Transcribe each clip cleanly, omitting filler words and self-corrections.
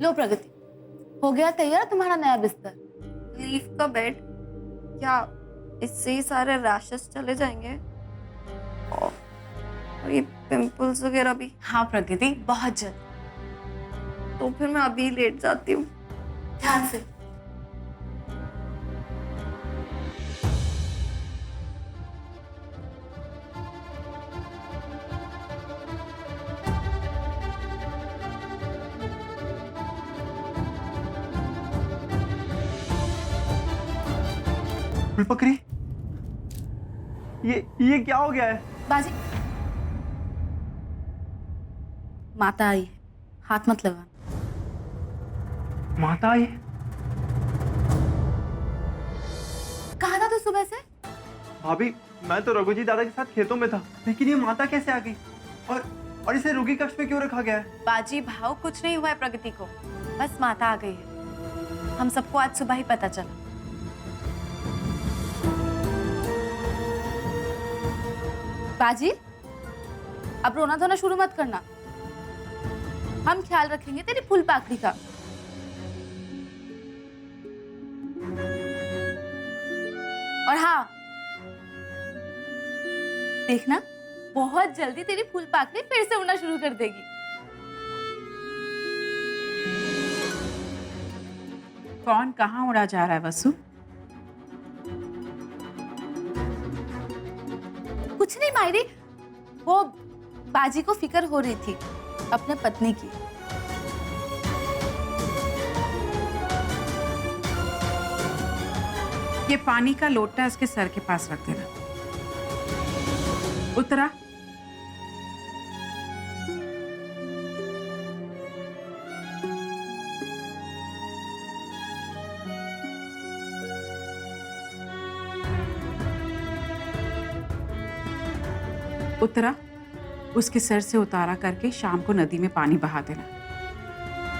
लो प्रगति, हो गया तैयार तुम्हारा नया बिस्तर। लीफ का बेड, क्या इससे ही सारे रैशेस चले जाएंगे? और ये पिंपल्स वगैरह भी। हाँ प्रगति, बहुत जल्द। तो फिर मैं अभी लेट जाती हूँ। ध्यान से। फुलपकड़ी, ये क्या हो गया है? बाजी, माता आई है, हाथ मत लगा। माता आई? कहा था तू सुबह से? भाभी, मैं तो रघुजी दादा के साथ खेतों में था, लेकिन ये माता कैसे आ गई? और इसे रोगी कक्ष में क्यों रखा गया है? बाजी भाव, कुछ नहीं हुआ है प्रगति को, बस माता आ गई है। हम सबको आज सुबह ही पता चला। बाजी, अब रोना धोना शुरू मत करना। हम ख्याल रखेंगे तेरी फूल पाकड़ी का। और हाँ, देखना बहुत जल्दी तेरी फूल पाकड़ी फिर से उड़ना शुरू कर देगी। कौन कहाँ उड़ा जा रहा है वसु? कुछ नहीं मायरी, वो बाजी को फिक्र हो रही थी अपने पत्नी की। ये पानी का लोटा इसके सर के पास रख देना। उत्तरा, उत्तरा, उसके सर से उतारा करके शाम को नदी में पानी बहा देना।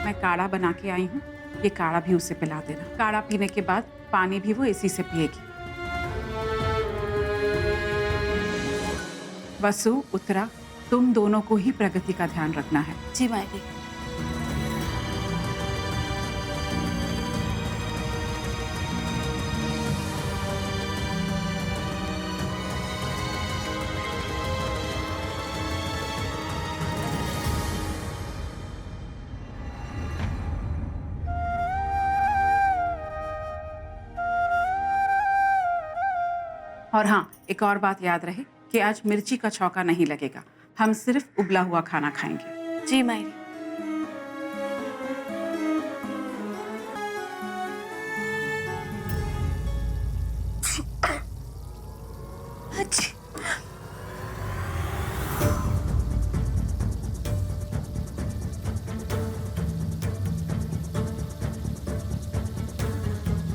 मैं काढ़ा बना के आई हूँ, ये काढ़ा भी उसे पिला देना। काढ़ा पीने के बाद पानी भी वो इसी से पिएगी। वसु, उत्तरा, तुम दोनों को ही प्रगति का ध्यान रखना है। जी मायरी। और हाँ, एक और बात याद रहे कि आज मिर्ची का छौंका नहीं लगेगा। हम सिर्फ उबला हुआ खाना खाएंगे। जी मायरी।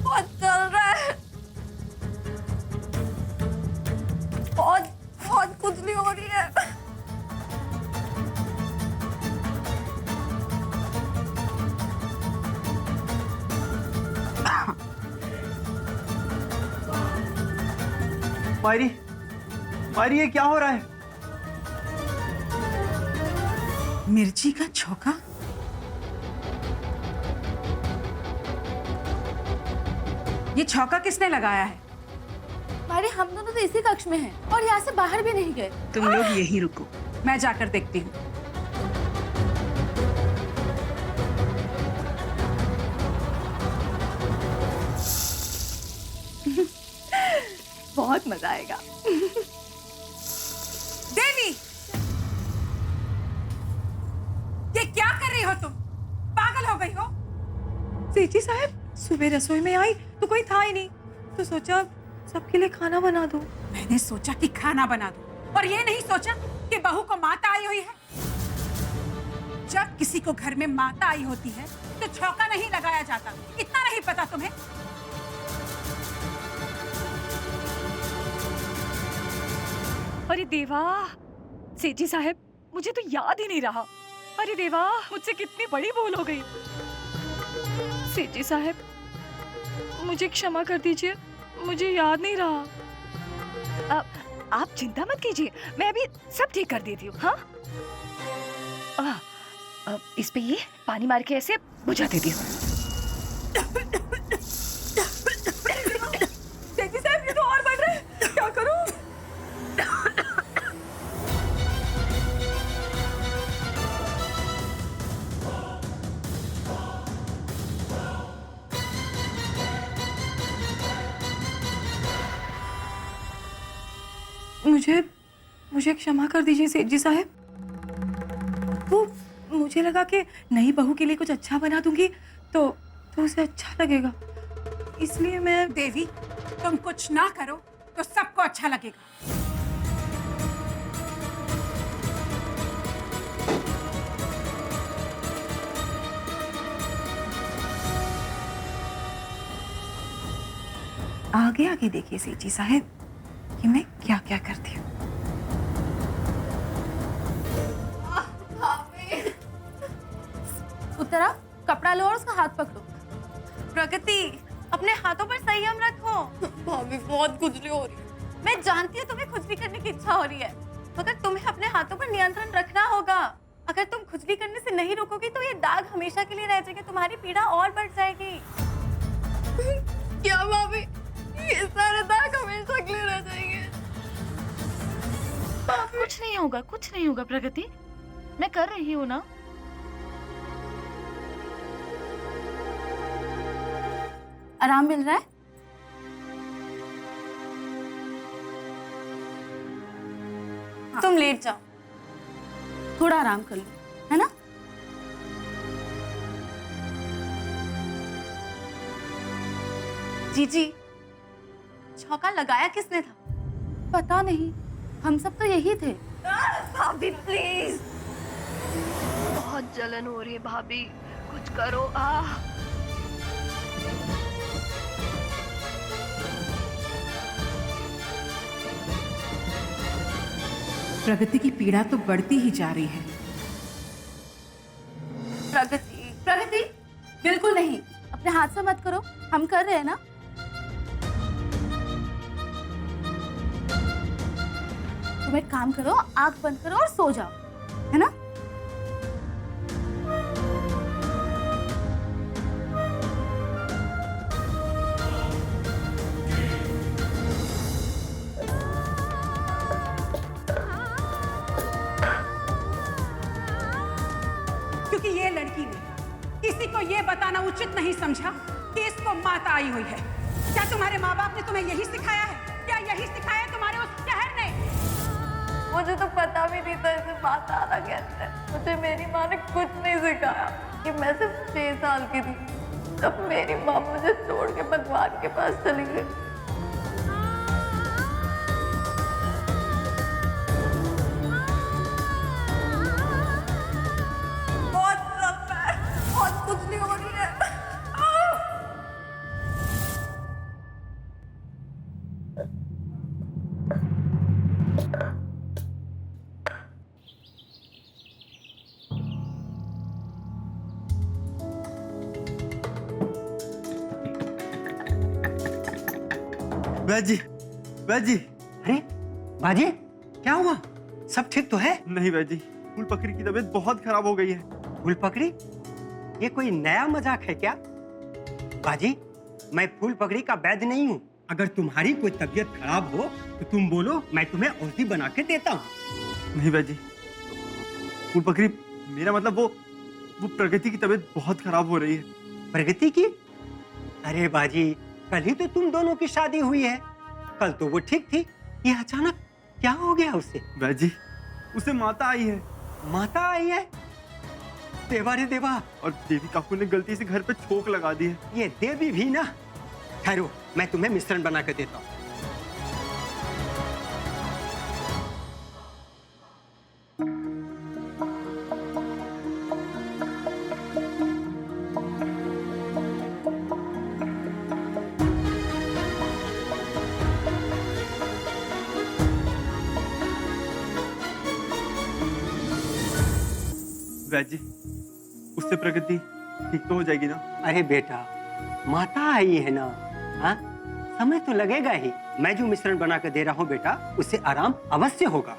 बहुत चल रहा है, बहुत बहुत खुजली हो रही है। मायरी, मायरी, ये क्या हो रहा है? मिर्ची का छौंका? ये छौंका किसने लगाया है? मायरी, हम दोनों तो इसी कक्ष में हैं और यहाँ से बाहर भी नहीं गए। तुम लोग यहीं रुको, मैं जाकर देखती हूँ। बहुत मजा आएगा। देवी, ये क्या कर रही हो तुम? पागल हो गई हो? सेठी साहब, सुबह रसोई में आई तो कोई था ही नहीं, तो सोचा सबके लिए खाना बना दूं। मैंने सोचा कि खाना बना दूं, और ये नहीं सोचा कि बहू को माता आई हुई है। जब किसी को घर में माता आई होती है तो छौंका नहीं लगाया जाता। इतना नहीं पता तुम्हें? अरे देवा, सेठी साहब, मुझे तो याद ही नहीं रहा। अरे देवा, मुझसे कितनी बड़ी भूल हो गई। सेठी साहब, मुझे क्षमा कर दीजिए, मुझे याद नहीं रहा। आप चिंता मत कीजिए, मैं अभी सब ठीक कर देती हूँ। हाँ, इस पे ये पानी मार के ऐसे बुझा देती हूँ। सेठी साहब ये तो और बढ़ रहे हैं, क्या करूं? मुझे मुझे क्षमा कर दीजिए सेठ जी साहब। वो मुझे लगा कि नई बहू के लिए कुछ अच्छा बना दूंगी तो उसे अच्छा लगेगा, इसलिए मैं देवी, तुम कुछ ना करो तो सबको अच्छा लगेगा। आगे आगे देखिए सेठ जी साहब कि मैं क्या क्या करती हूँ। उत्तरा, कपड़ा लो और उसका हाथ पकड़ो। प्रगति, अपने हाथों पर संयम रखो। भाभी बहुत खुजली हो रही है। मैं जानती हूँ तुम्हें खुजली करने की इच्छा हो रही है, मगर तुम्हें अपने हाथों पर नियंत्रण रखना होगा। अगर तुम खुजली करने से नहीं रोकोगी तो ये दाग हमेशा के लिए रह जाएंगे, तुम्हारी पीड़ा और बढ़ जाएगी। क्या भाभी, ये सारे दाग हमेशा के लिए रह जाएंगे? कुछ नहीं होगा, कुछ नहीं होगा प्रगति, मैं कर रही हूँ ना। आराम मिल रहा है? तुम लेट जाओ, थोड़ा आराम कर लो, है ना? जीजी, चौका लगाया किसने था? पता नहीं, हम सब तो यही थे। भाभी प्लीज। बहुत जलन हो रही है भाभी, कुछ करो। प्रगति की पीड़ा तो बढ़ती ही जा रही है। प्रगति, प्रगति, बिल्कुल नहीं, अपने हाथ से मत करो, हम कर रहे हैं ना। तुम एक काम करो, आंख बंद करो और सो जाओ, है ना? क्योंकि ये लड़की ने किसी को ये बताना उचित नहीं समझा कि इसको माता आई हुई है। क्या तुम्हारे माँ बाप ने तुम्हें यही सिखाया है? क्या यही सिखाया है तुम्हारे उस शहर ने? मुझे तो पता भी नहीं था इसे बात आ रहा कहते हैं। मुझे मेरी माँ ने कुछ नहीं सिखाया कि मैं सिर्फ 6 साल की थी तब मेरी माँ मुझे छोड़ के भगवान के पास चली गई। बहुत रफ है, बहुत खुजली हो रही है। वैद जी, वैद जी। अरे बाजी, क्या हुआ? सब ठीक तो है? नहीं वैद जी, फूल पकड़ी की तबीयत बहुत खराब हो गई है। फूल पकड़ी? ये कोई नया मजाक है क्या? बाजी, मैं फूल पकड़ी का वैद्य नहीं हूँ। अगर तुम्हारी कोई तबीयत खराब हो तो तुम बोलो, मैं तुम्हें औषधि बना के देता हूँ। नहीं वैद जी, फूल पकड़ी, मेरा मतलब वो प्रगति की तबीयत बहुत खराब हो रही है। प्रगति की? अरे बाजी, कल ही तो तुम दोनों की शादी हुई है, कल तो वो ठीक थी, ये अचानक क्या हो गया उसे? वैद जी, उसे माता आई है। माता आई है? देवा रे देवा। और देवी काकू ने गलती से घर पे छोक लगा दी है। ये देवी भी ना। ठहरो, मैं तुम्हें मिश्रण बना कर देता हूँ। वैद जी, उससे प्रगति ठीक तो हो जाएगी ना? अरे बेटा, माता आई है ना, हाँ? समय तो लगेगा ही। मैं जो मिश्रण बना कर दे रहा हूँ बेटा, उससे आराम अवश्य होगा।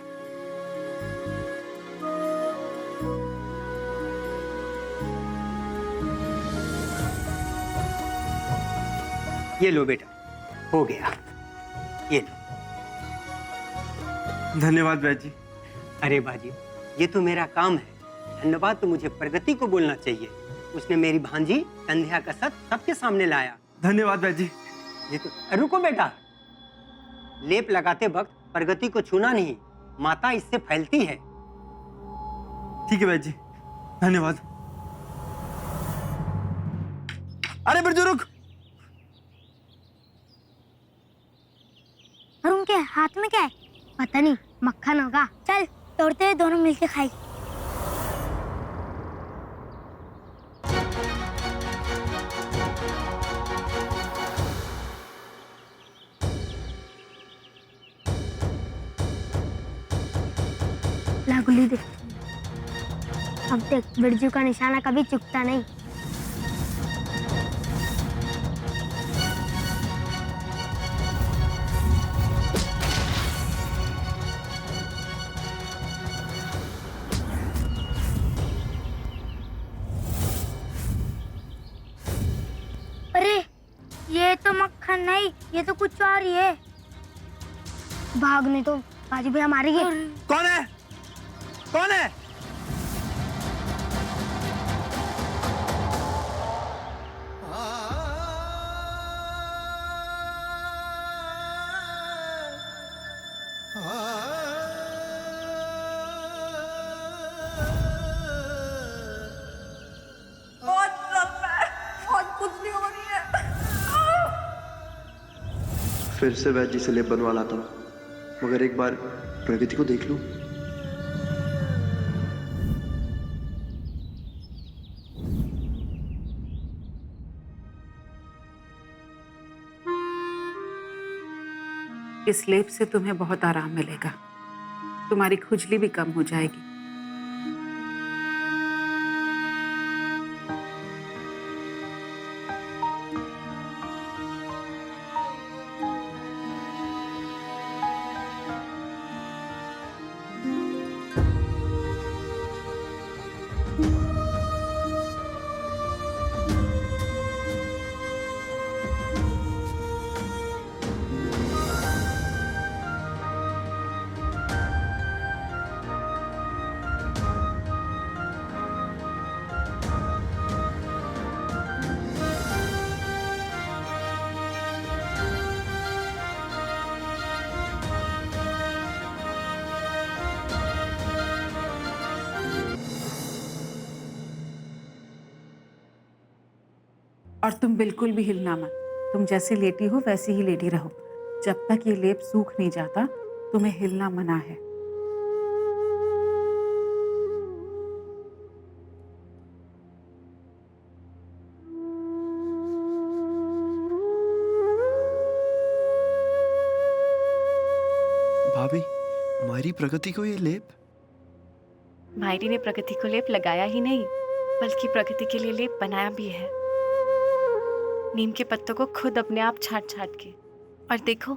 ये लो बेटा, हो गया, ये लो। धन्यवाद वैद्य जी। अरे बाजी, ये तो मेरा काम है, धन्यवाद तो मुझे प्रगति को बोलना चाहिए। उसने मेरी भांजी संध्या का सच सबके सामने लाया। धन्यवाद वैद्य जी। ये तो रुको बेटा, लेप लगाते वक्त प्रगति को छूना नहीं, माता इससे फैलती है। ठीक है वैद्य जी, धन्यवाद। अरे बिरजू रुक। और उनके हाथ में क्या है? पता नहीं, मक्खन होगा। चल तोड़ते हैं, दोनों मिलके खाएं। ला गुल्ली दे। अब देख, बिरजू का निशाना कभी चुकता नहीं। अरे ये तो मक्खन नहीं, ये तो कुछ और ही है। भागने तो बाजी भैया मारेंगे। कौन है? कौन है? फिर से वैद्य जी से लेप बनवा लाता हूँ, मगर एक बार प्रगति को देख लूं। इस लेप से तुम्हें बहुत आराम मिलेगा, तुम्हारी खुजली भी कम हो जाएगी। और तुम बिल्कुल भी हिलना मत, तुम जैसे लेटी हो वैसे ही लेटी रहो। जब तक ये लेप सूख नहीं जाता तुम्हें हिलना मना है। भाभी, हमारी प्रगति को ये लेप? मायरी ने प्रगति को लेप लगाया ही नहीं, बल्कि प्रगति के लिए लेप बनाया भी है। नीम के पत्तों को खुद अपने आप छाट छाट के। और देखो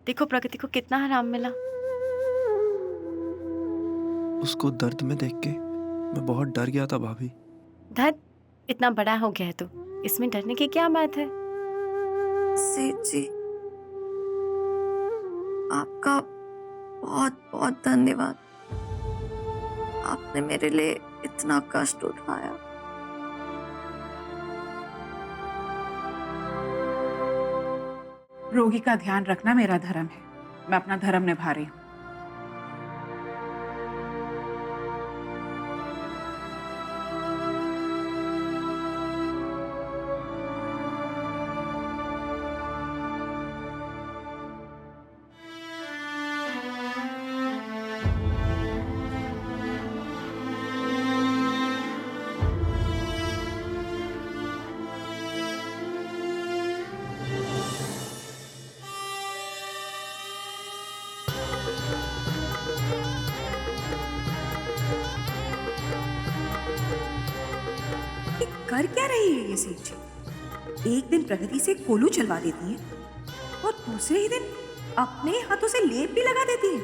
देखो प्रगति को कितना आराम मिला। उसको दर्द में देख के मैं बहुत डर गया था भाभी। धत, इतना बड़ा हो गया है तो इसमें डरने की क्या बात है। सेठ जी, आपका बहुत बहुत धन्यवाद। आपने मेरे लिए इतना कष्ट उठाया। रोगी का ध्यान रखना मेरा धर्म है, मैं अपना धर्म निभा रही हूँ। कर क्या रही है ये सेठ जी? एक दिन प्रगति से कोलू चलवा देती है और दूसरे ही दिन अपने हाथों से लेप भी लगा देती है।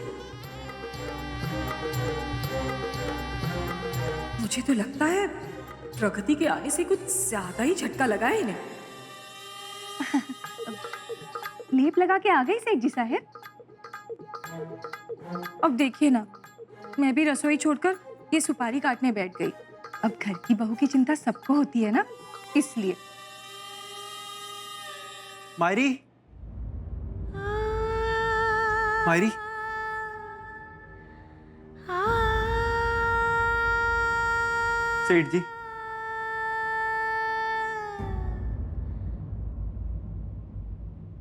मुझे तो लगता है प्रगति के आने से कुछ ज्यादा ही झटका लगा है इन्हें। लेप लगा के आ गई सेठ जी साहब। अब देखिए ना, मैं भी रसोई छोड़कर ये सुपारी काटने बैठ गई। अब घर की बहू की चिंता सबको होती है ना, इसलिए। मायरी, मायरी, सेठ जी,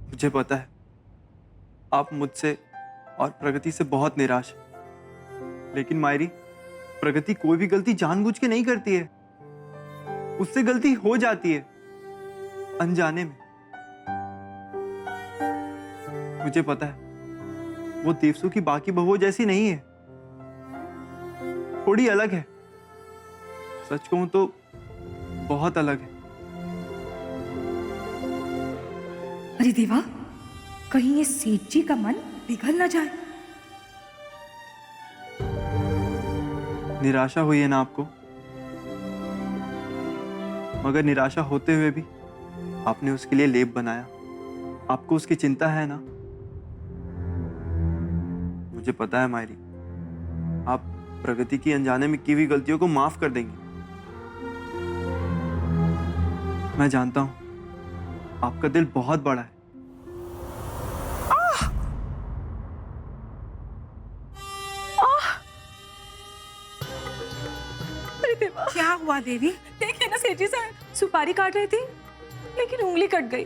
मुझे पता है आप मुझसे और प्रगति से बहुत निराश हैं। लेकिन मायरी, प्रगति कोई भी गलती जानबूझ के नहीं करती है, उससे गलती हो जाती है अनजाने में। मुझे पता है वो देवसू की बाकी बहुओं जैसी नहीं है, थोड़ी अलग है। सच कहूं तो बहुत अलग है। अरे देवा, कहीं ये सेठ जी का मन पिघल ना जाए। निराशा हुई है ना आपको, मगर निराशा होते हुए भी आपने उसके लिए लेप बनाया। आपको उसकी चिंता है ना। मुझे पता है मायरी, आप प्रगति की अनजाने में की हुई गलतियों को माफ कर देंगे। मैं जानता हूं आपका दिल बहुत बड़ा है। अरे देवा, क्या हुआ देवी? देखिए ना सेठ जी साहब, सुपारी काट रही थी लेकिन उंगली कट गई।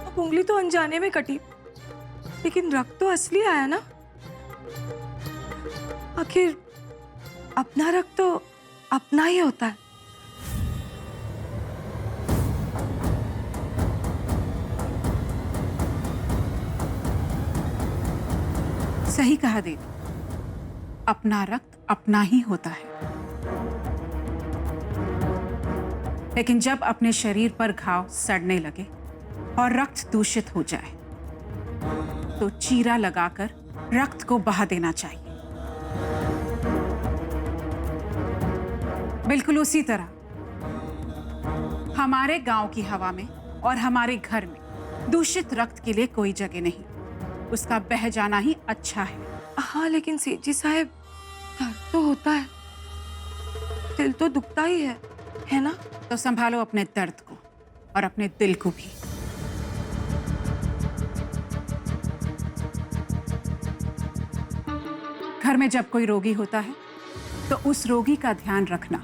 अब उंगली तो अनजाने में कटी, लेकिन रक्त तो असली आया ना। आखिर अपना रक्त तो अपना ही होता है। सही कहा देवी, अपना रक्त अपना ही होता है। लेकिन जब अपने शरीर पर घाव सड़ने लगे और रक्त दूषित हो जाए तो चीरा लगाकर रक्त को बहा देना चाहिए। बिल्कुल उसी तरह हमारे गांव की हवा में और हमारे घर में दूषित रक्त के लिए कोई जगह नहीं। उसका बह जाना ही अच्छा है। हाँ, लेकिन सेठ जी साहब, दर्द तो होता है, दिल तो दुखता ही है ना? तो संभालो अपने दर्द को और अपने दिल को भी। घर में जब कोई रोगी होता है तो उस रोगी का ध्यान रखना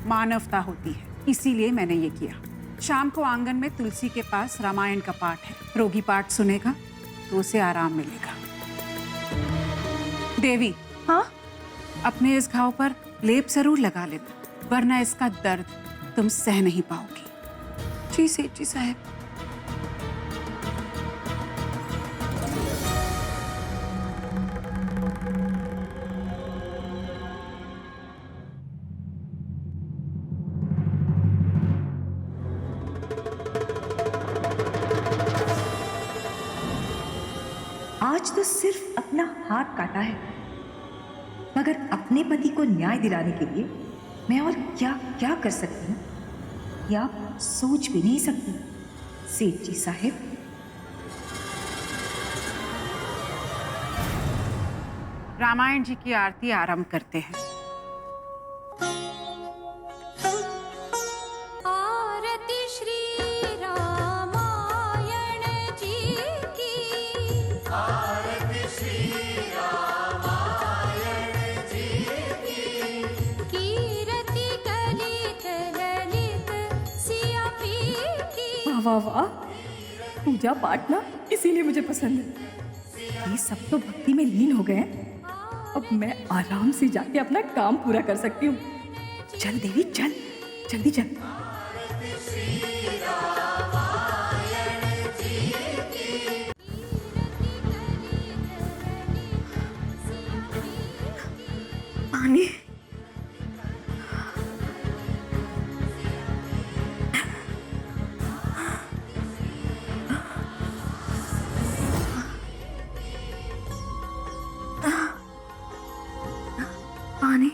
मानवता होती है। इसीलिए मैंने ये किया। शाम को आंगन में तुलसी के पास रामायण का पाठ है। रोगी पाठ सुनेगा तो उसे आराम मिलेगा। देवी, हाँ, अपने इस घाव पर लेप जरूर लगा लेना, वरना इसका दर्द तुम सह नहीं पाओगी। जी सेठ जी साहब। आज तो सिर्फ अपना हाथ काटा है, मगर अपने पति को न्याय दिलाने के लिए मैं और क्या क्या कर सकती हूँ, या आप सोच भी नहीं सकती सेठ जी साहब। रामायण जी की आरती आरंभ करते हैं। आरती श्री रामायण जी की, आरती श्री रामायण जी की, कीरति कलित ललित सिया पी की। वाह वाह वाह, पूजा पाठ ना इसीलिए मुझे पसंद है। ये सब तो भक्ति में लीन हो गए हैं। अब मैं आराम से जाके अपना काम पूरा कर सकती हूँ। चल देवी चल, जल्दी चल। पानी। पानी।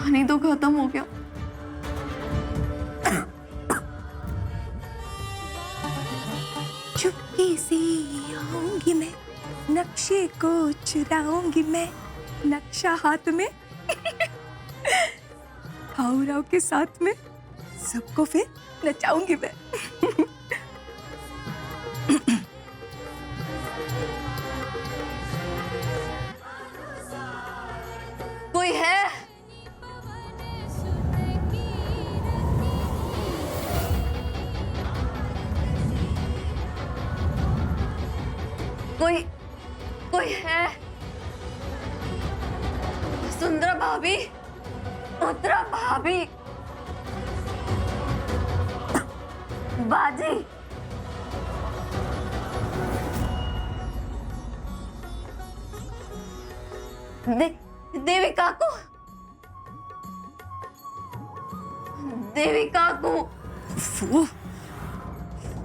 पानी तो खत्म हो गया। चुपके से आऊंगी मैं, नक्शे को चुराऊंगी मैं, नक्शा हाथ में हाउराव के साथ में सबको फिर नचाऊंगी मैं। कोई है? कोई है? सुंदरा भाभी, उत्तरा भाभी, बाजी, देवी काकू, देवी काकू। वो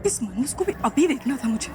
इस मनुष्य को भी अभी देखना था मुझे।